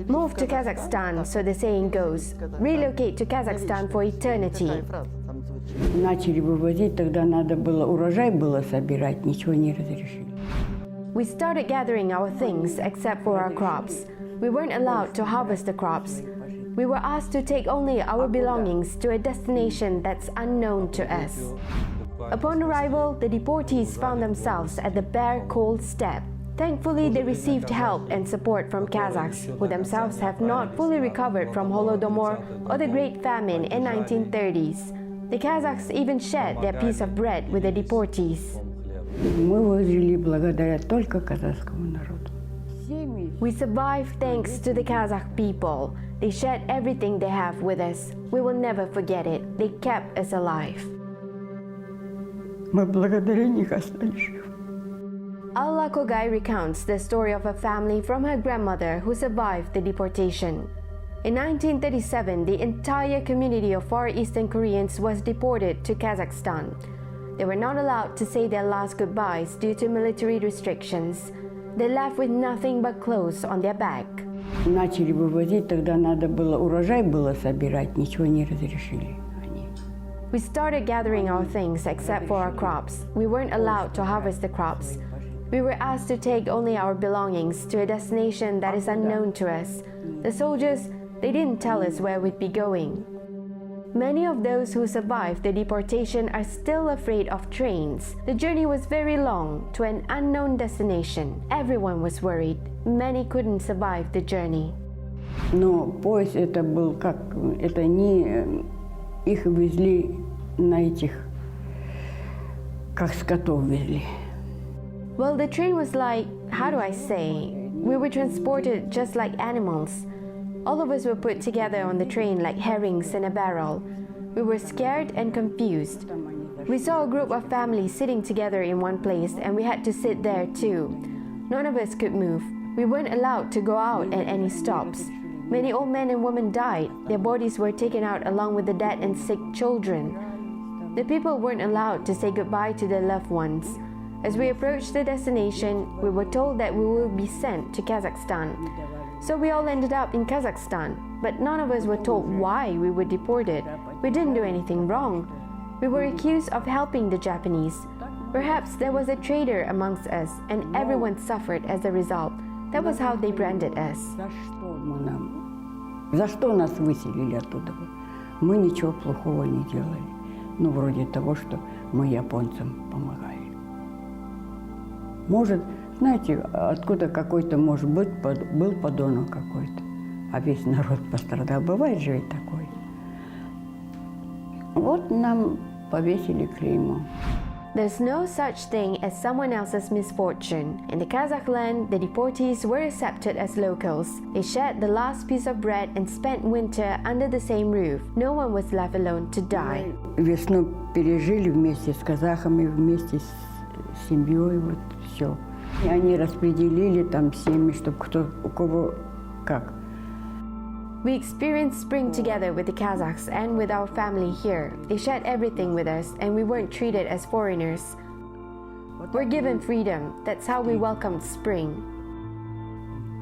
Move to Kazakhstan, so the saying goes. Relocate to Kazakhstan for eternity. Начали вывозить, тогда надо было, урожай было собирать, ничего не разрешили. We started gathering our things except for our crops. We weren't allowed to harvest the crops. We were asked to take only our belongings to a destination that's unknown to us. Upon arrival, the deportees found themselves at the bare, cold steppe. Thankfully, they received help and support from Kazakhs, who themselves have not fully recovered from Holodomor or the Great Famine in 1930s. The Kazakhs even shared their piece of bread with the deportees. Мы выжили благодаря только казахскому народу. We survived thanks to the Kazakh people. They shared everything they have with us. We will never forget it. They kept us alive. Мы благодаря них остались живы. Alla Kogai recounts the story of a family from her grandmother who survived the deportation. In 1937, the entire community of Far Eastern Koreans was deported to Kazakhstan. They were not allowed to say their last goodbyes due to military restrictions. They left with nothing but clothes on their back. Начали вывозить, тогда надо было, урожай было собирать, ничего не разрешили. We started gathering our things except for our crops. We weren't allowed to harvest the crops. We were asked to take only our belongings to a destination that is unknown to us. The soldiers, they didn't tell us where we'd be going. Many of those who survived the deportation are still afraid of trains. The journey was very long to an unknown destination. Everyone was worried. Many couldn't survive the journey. Но поезд это был как, это не, их везли на этих, как скотов везли. Well, the train was like, how do I say? We were transported just like animals. All of us were put together on the train like herrings in a barrel. We were scared and confused. We saw a group of families sitting together in one place and we had to sit there too. None of us could move. We weren't allowed to go out at any stops. Many old men and women died. Their bodies were taken out along with the dead and sick children. The people weren't allowed to say goodbye to their loved ones. As we approached the destination, we were told that we will be sent to Kazakhstan. So we all ended up in Kazakhstan, but none of us were told why we were deported. We didn't do anything wrong. We were accused of helping the Japanese. Perhaps there was a traitor amongst us, and everyone suffered as a result. That was how they branded us. За что нас выселили оттуда? Мы ничего плохого не делали. Ну, вроде того, что мы японцам помогали. Может, знаете, откуда какой-то, может быть, был подонок какой-то, а весь народ пострадал. Бывает же ведь такое. Вот нам повесили клеймо. There's no such thing as someone else's misfortune. In the Kazakh land, the deportees were accepted as locals. They shared the last piece of bread and spent winter under the same roof. No one was left alone to die. Весну пережили вместе с казахами, вместе с семьей, вот все. И они распределили там семьи, чтобы кто, у кого как. We experienced spring together with the Kazakhs and with our family here. They shared everything with us and we weren't treated as foreigners. We're given freedom. That's how we welcomed spring.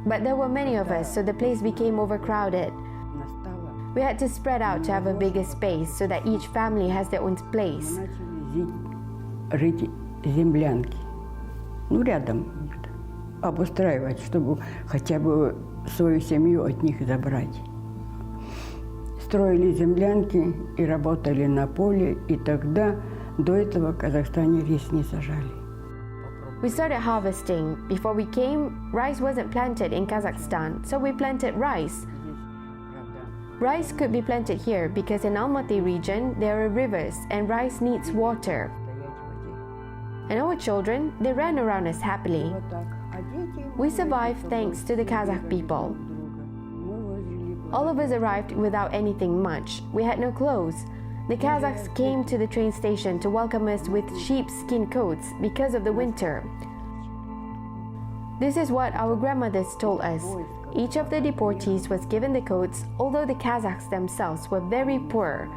But there were many of us, so the place became overcrowded. We had to spread out to have a bigger space so that each family has their own place. Рыть землянки. Ну, рядом. Обустраивать, чтобы хотя бы свою семью от них забрать. Строили землянки и работали на поле, и тогда до этого в Казахстане рис не сажали. We started harvesting. Before we came, rice wasn't planted in Kazakhstan, so we planted rice. Rice could be planted here because in Almaty region there are rivers and rice needs water. And our children, they ran around us happily. We survived thanks to the Kazakh people. All of us arrived without anything much. We had no clothes. The Kazakhs came to the train station to welcome us with sheepskin coats because of the winter. This is what our grandmothers told us. Each of the deportees was given the coats, although the Kazakhs themselves were very poor.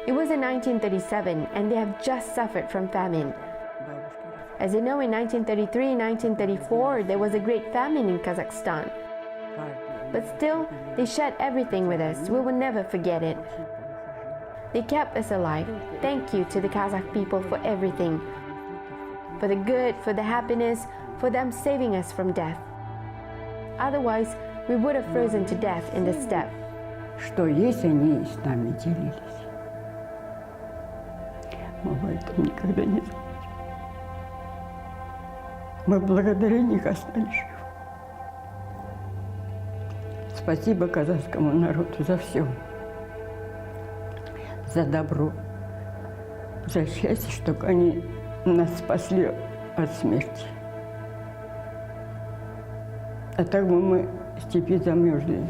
It was in 1937 and they have just suffered from famine. As you know, in 1933, 1934, there was a great famine in Kazakhstan. But still, they shared everything with us. We will never forget it. They kept us alive. Thank you to the Kazakh people for everything. For the good, for the happiness, for them saving us from death. Otherwise, we would have frozen to death in the steppe. Что есть, они с нами делились. Мы об этом никогда не забудем. Мы благодаря них остались живы. Спасибо казахскому народу за все. За добро, за счастье, что они нас спасли от смерти. А так бы мы в степи замерзли.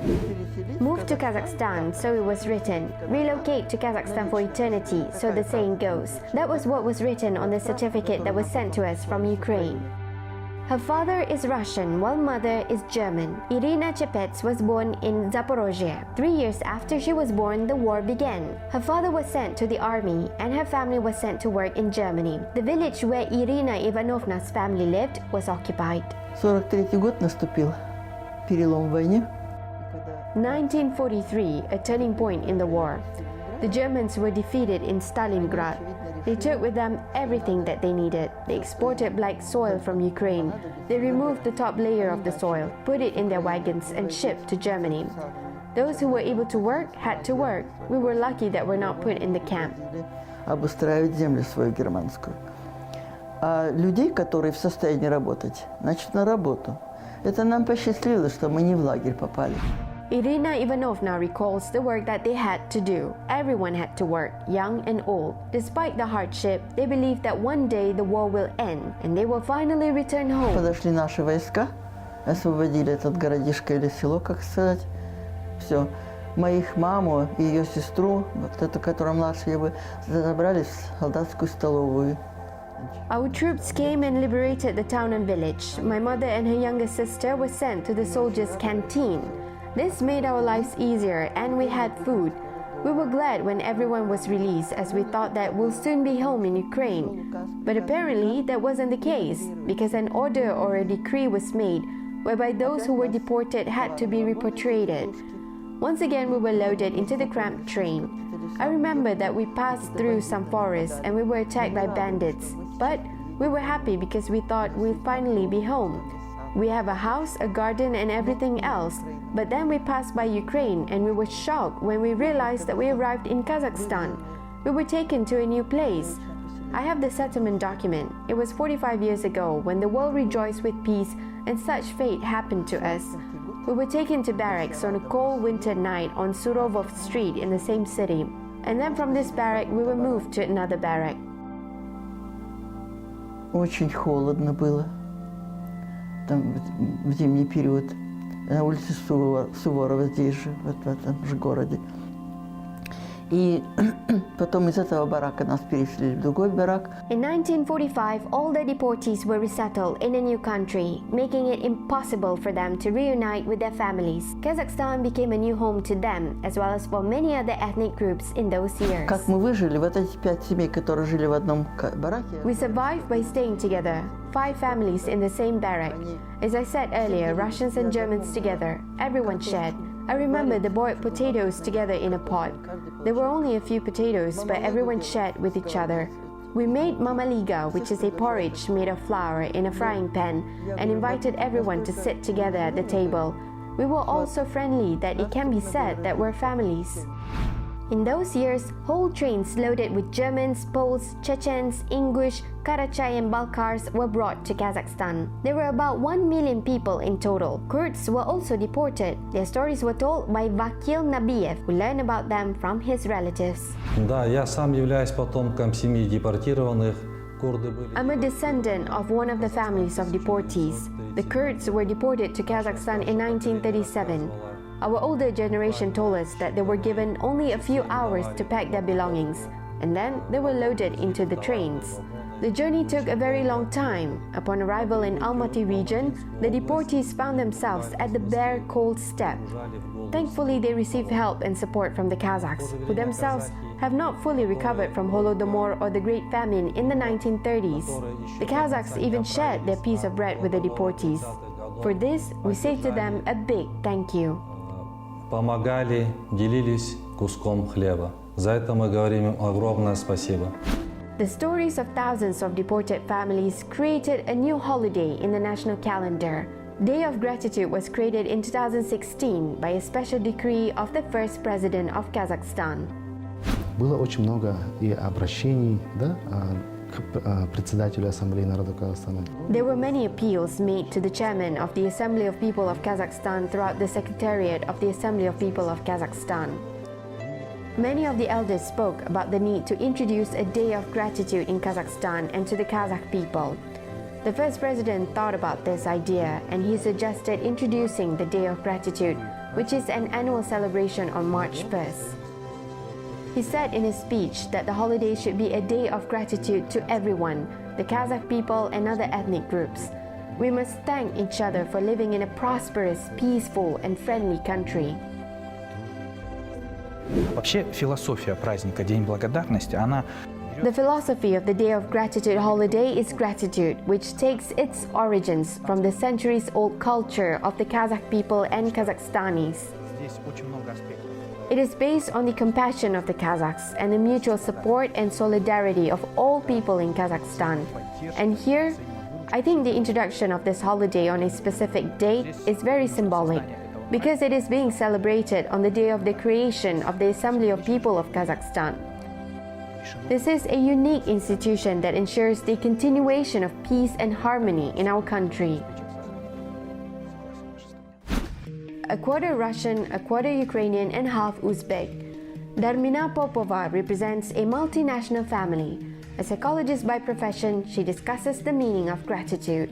Move to Kazakhstan, so it was written. Relocate to Kazakhstan for eternity, so the saying goes. That was what was written on the certificate that was sent to us from Ukraine. Her father is Russian, while mother is German. Irina Chepets was born in Zaporozhye. 3 years after she was born, the war began. Her father was sent to the army, and her family was sent to work in Germany. The village where Irina Ivanovna's family lived was occupied. 43-й год наступил, перелом в войне. 1943, a turning point in the war. The Germans were defeated in Stalingrad. They took with them everything that they needed. They exported black soil from Ukraine. They removed the top layer of the soil, put it in their wagons, and shipped to Germany. Those who were able to work had to work. We were lucky that we're not put in the camp. Обустраивать землю свою германскую. А людей, которые в состоянии работать, значит, на работу. Это нам посчастливилось, что мы не в лагерь попали. Irina Ivanovna recalls the work that they had to do. Everyone had to work, young and old. Despite the hardship, they believed that one day the war will end and they will finally return home. Подошли наши войска, освободили этот городишко или село, как сказать. Все. Моих маму и ее сестру, вот эту, которая младшая, забрали в солдатскую столовую. Our troops came and liberated the town and village. My mother and her younger sister were sent to the soldiers' canteen. This made our lives easier and we had food. We were glad when everyone was released as we thought that we'll soon be home in Ukraine. But apparently that wasn't the case because an order or a decree was made whereby those who were deported had to be repatriated. Once again we were loaded into the cramped train. I remember that we passed through some forests and we were attacked by bandits. But we were happy because we thought we'd finally be home. We have a house, a garden, and everything else. But then we passed by Ukraine and we were shocked when we realized that we arrived in Kazakhstan. We were taken to a new place. I have the settlement document. It was 45 years ago when the world rejoiced with peace and such fate happened to us. We were taken to barracks on a cold winter night on Surovov Street in the same city. And then from this barrack we were moved to another barrack. Очень холодно было. Там в зимний период. На улице Суворова, здесь же, вот в этом же городе. И потом из этого барака нас переселили в другой барак. In 1945, all the deportees were resettled in a new country, making it impossible for them to reunite with their families. Kazakhstan became a new home to them, as well as for many other ethnic groups in those years. Как мы выжили, вот эти 5 семей, которые жили в одном бараке. We survived by staying together, 5 families in the same barrack. As I said earlier, Russians and Germans together, everyone shared. I remember the boiled potatoes together in a pot. There were only a few potatoes, but everyone shared with each other. We made mamaliga, which is a porridge made of flour, in a frying pan, and invited everyone to sit together at the table. We were all so friendly that it can be said that we're families. In those years, whole trains loaded with Germans, Poles, Chechens, Ingush, Karachay and Balkars were brought to Kazakhstan. There were about 1 million people in total. Kurds were also deported. Their stories were told by Vakil Nabiev, who learned about them from his relatives. Да, я сам являюсь потомком семьи депортированных. I'm a descendant of one of the families of deportees. The Kurds were deported to Kazakhstan in 1937. Our older generation told us that they were given only a few hours to pack their belongings, and then they were loaded into the trains. The journey took a very long time. Upon arrival in Almaty region, the deportees found themselves at the bare, cold steppe. Thankfully, they received help and support from the Kazakhs, who themselves have not fully recovered from Holodomor or the Great Famine in the 1930s. The Kazakhs even shared their piece of bread with the deportees. For this, we say to them a big thank you. Помогали, делились куском хлеба. За это мы говорим им огромное спасибо. The stories of thousands of deported families created a new holiday in the national calendar. Day of Gratitude was created in 2016 by a special decree of the first president of Kazakhstan. Было очень много и обращений, да, к председателю Ассамблеи народа Казахстана. There were many appeals made to the chairman of the Assembly of People of Kazakhstan throughout the Secretariat of the Assembly of People of Kazakhstan. Many of the elders spoke about the need to introduce a day of gratitude in Kazakhstan and to the Kazakh people. The first president thought about this idea and he suggested introducing the Day of Gratitude, which is an annual celebration on March 1st. He said in his speech that the holiday should be a day of gratitude to everyone, the Kazakh people and other ethnic groups. We must thank each other for living in a prosperous, peaceful and friendly country. Вообще философия праздника День благодарности, она... The philosophy of the Day of Gratitude holiday is gratitude, which takes its origins from the centuries-old culture of the Kazakh people and Kazakhstanis. Здесь очень много аспектов. It is based on the compassion of the Kazakhs and the mutual support and solidarity of all people in Kazakhstan. And here, I think the introduction of this holiday on a specific date is very symbolic, because it is being celebrated on the day of the creation of the Assembly of People of Kazakhstan. This is a unique institution that ensures the continuation of peace and harmony in our country. A quarter Russian, a quarter Ukrainian and half Uzbek, Darmina Popova represents a multinational family. A psychologist by profession, she discusses the meaning of gratitude.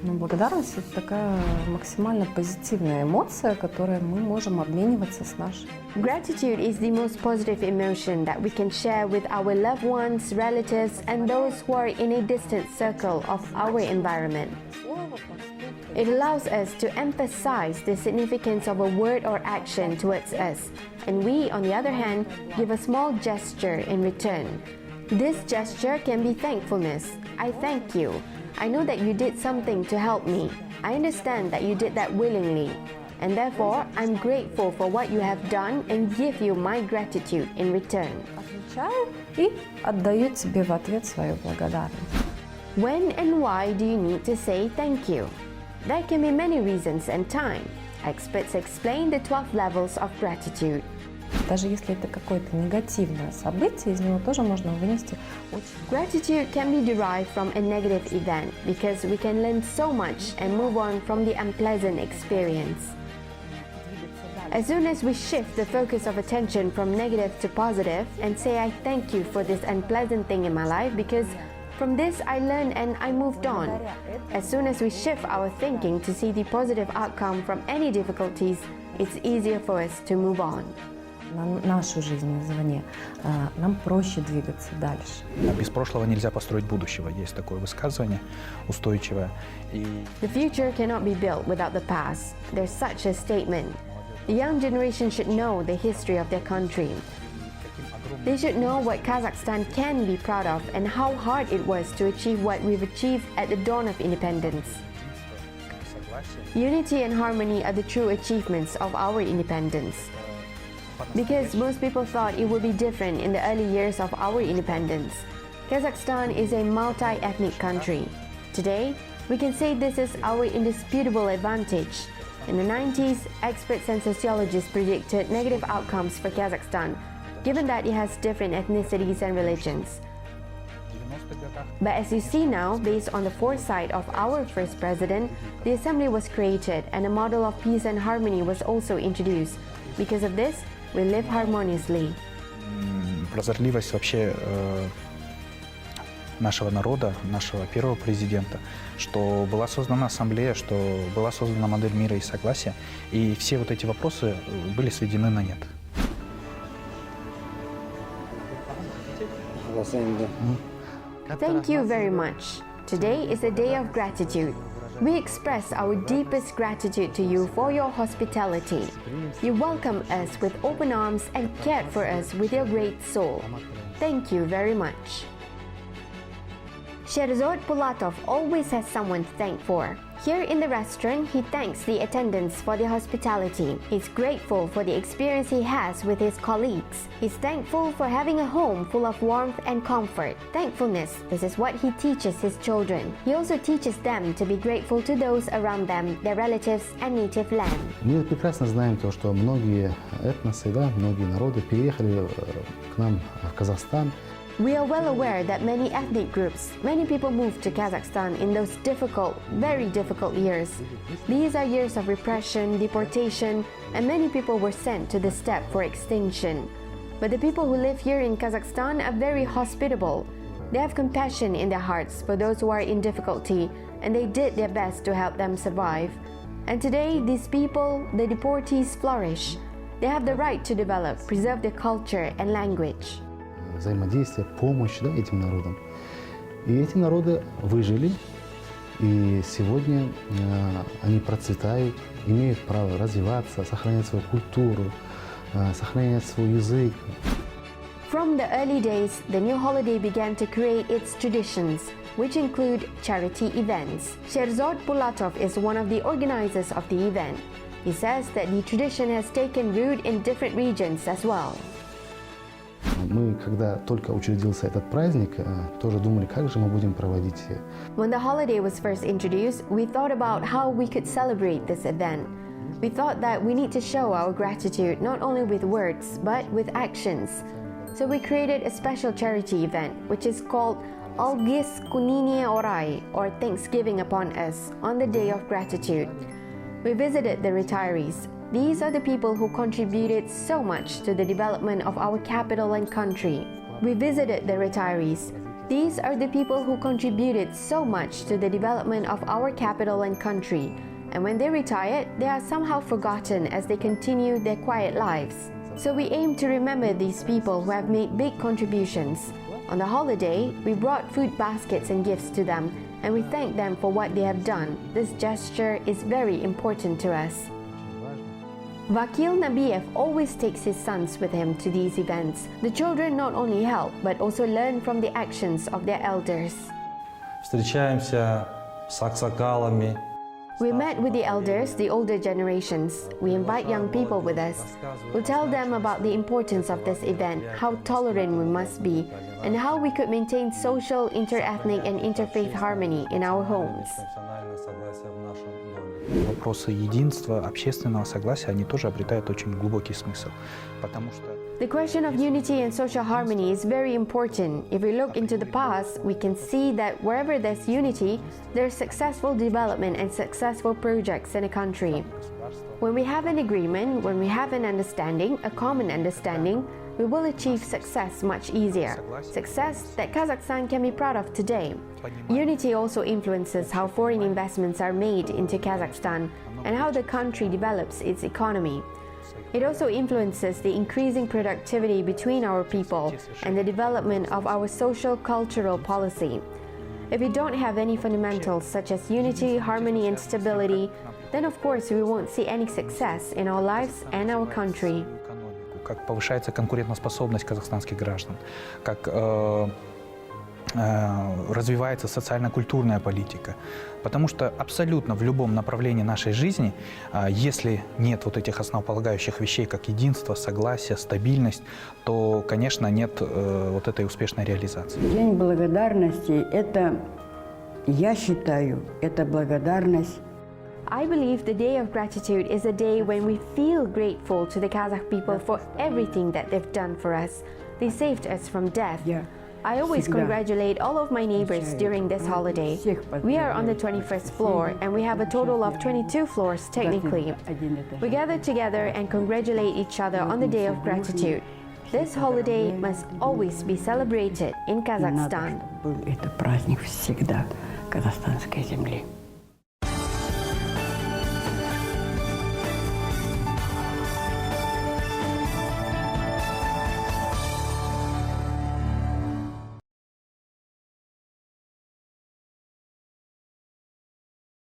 Благодарность – это такая максимально позитивная эмоция, которой мы можем обмениваться с нашими. Gratitude is the most positive emotion that we can share with our loved ones, relatives, and those who are in a distant circle of our environment. It allows us to emphasize the significance of a word or action towards us, and we, on the other hand, give a small gesture in return. This gesture can be thankfulness. I thank you. I know that you did something to help me. I understand that you did that willingly. And therefore, I'm grateful for what you have done and give you my gratitude in return. Отвечаю и отдаю тебе в ответ свою благодарность. When and why do you need to say thank you? There can be many reasons and time. Experts explain the 12 levels of gratitude. Даже если это какое-то негативное событие, из него тоже можно вынести очень... Gratitude can be derived from a negative event because we can learn so much and move on from the unpleasant experience. As soon as we shift the focus of attention from negative to positive and say I thank you for this unpleasant thing in my life because from this I learned and I moved on. As soon as we shift our thinking to see the positive outcome from any difficulties, it's easier for us to move on. На нашу жизнь извне, нам проще двигаться дальше. Без прошлого нельзя построить будущего. Есть такое высказывание устойчивое. The future cannot be built without the past. There's such a statement. The young generation should know the history of their country. They should know what Kazakhstan can be proud of and how hard it was to achieve what we've achieved at the dawn of independence. Unity and harmony are the true achievements of our independence. Because most people thought it would be different in the early years of our independence. Kazakhstan is a multi-ethnic country. Today, we can say this is our indisputable advantage. In the 90s, experts and sociologists predicted negative outcomes for Kazakhstan, given that it has different ethnicities and religions. But as you see now, based on the foresight of our first president, the assembly was created and a model of peace and harmony was also introduced. Because of this, we live harmoniously. Прозорливость вообще нашего народа, нашего первого президента, что была создана ассамблея, что была создана модель мира и согласия, и все вот эти вопросы были сведены на нет. Thank you very much. Today is a day of gratitude. We express our deepest gratitude to you for your hospitality. You welcomed us with open arms and cared for us with your great soul. Thank you very much. Sherzod Pulatov always has someone to thank for. Here in the restaurant, he thanks the attendants for their hospitality. He's grateful for the experience he has with his colleagues. He's thankful for having a home full of warmth and comfort. Thankfulness, this is what he teaches his children. He also teaches them to be grateful to those around them, their relatives and native land. Мы прекрасно знаем то, что многие этносы, да, многие народы переехали к нам в Казахстан. We are well aware that many ethnic groups, many people moved to Kazakhstan in those difficult, very difficult years. These are years of repression, deportation, and many people were sent to the steppe for extinction. But the people who live here in Kazakhstan are very hospitable. They have compassion in their hearts for those who are in difficulty, and they did their best to help them survive. And today, these people, the deportees, flourish. They have the right to develop, preserve their culture and language. Взаимодействие, помощь, да, этим народам. И эти народы выжили, и сегодня они процветают, имеют право развиваться, сохранять свою культуру, сохранять свой язык. From the early days, the new holiday began to create its traditions, which include charity events. Sherzod Pulatov is one of the organizers of the event. He says that the tradition has taken root in different regions as well. Мы, когда только учредился этот праздник, тоже думали, как же мы будем проводить. When the holiday was first introduced, we thought about how we could celebrate this event. We thought that we need to show our gratitude not only with words, but with actions. So we created a special charity event, which is called Algis Kuninie Orai, or Thanksgiving upon us, on the Day of Gratitude. We visited the retirees. These are the people who contributed so much to the development of our capital and country. We visited the retirees. These are the people who contributed so much to the development of our capital and country. And when they retired, they are somehow forgotten as they continue their quiet lives. So we aim to remember these people who have made big contributions. On the holiday, we brought food baskets and gifts to them, and we thank them for what they have done. This gesture is very important to us. Vakil Nabiev always takes his sons with him to these events. The children not only help, but also learn from the actions of their elders. Встречаемся с аксакалами. We met with the elders, the older generations. We invite young people with us. We'll tell them about the importance of this event, how tolerant we must be, and how we could maintain social, interethnic, and interfaith harmony in our homes. Вопросы единства, общественного согласия, они тоже обретают очень глубокий смысл, потому что The question of unity and social harmony is very important. If we look into the past, we can see that wherever there's unity, there's successful development and successful projects in a country. When we have an agreement, when we have an understanding, a common understanding, we will achieve success much easier. Success that Kazakhstan can be proud of today. Unity also influences how foreign investments are made into Kazakhstan and how the country develops its economy. It also influences the increasing productivity between our people and the development of our social cultural policy. If we don't have any fundamentals such as unity, harmony and stability, then of course we won't see any success in our lives and our country. как повышается конкурентоспособность казахстанских граждан, как развивается социально-культурная политика. Потому что абсолютно в любом направлении нашей жизни, если нет вот этих основополагающих вещей, как единство, согласие, стабильность, то, конечно, нет вот этой успешной реализации. День благодарности – это, я считаю, это благодарность. I believe the Day of Gratitude is a day when we feel grateful to the Kazakh people for everything that they've done for us. They saved us from death. I always congratulate all of my neighbors during this holiday. We are on the 21st floor and we have a total of 22 floors technically. We gather together and congratulate each other on the Day of Gratitude. This holiday must always be celebrated in Kazakhstan. Это праздник всегда казахстанской земли.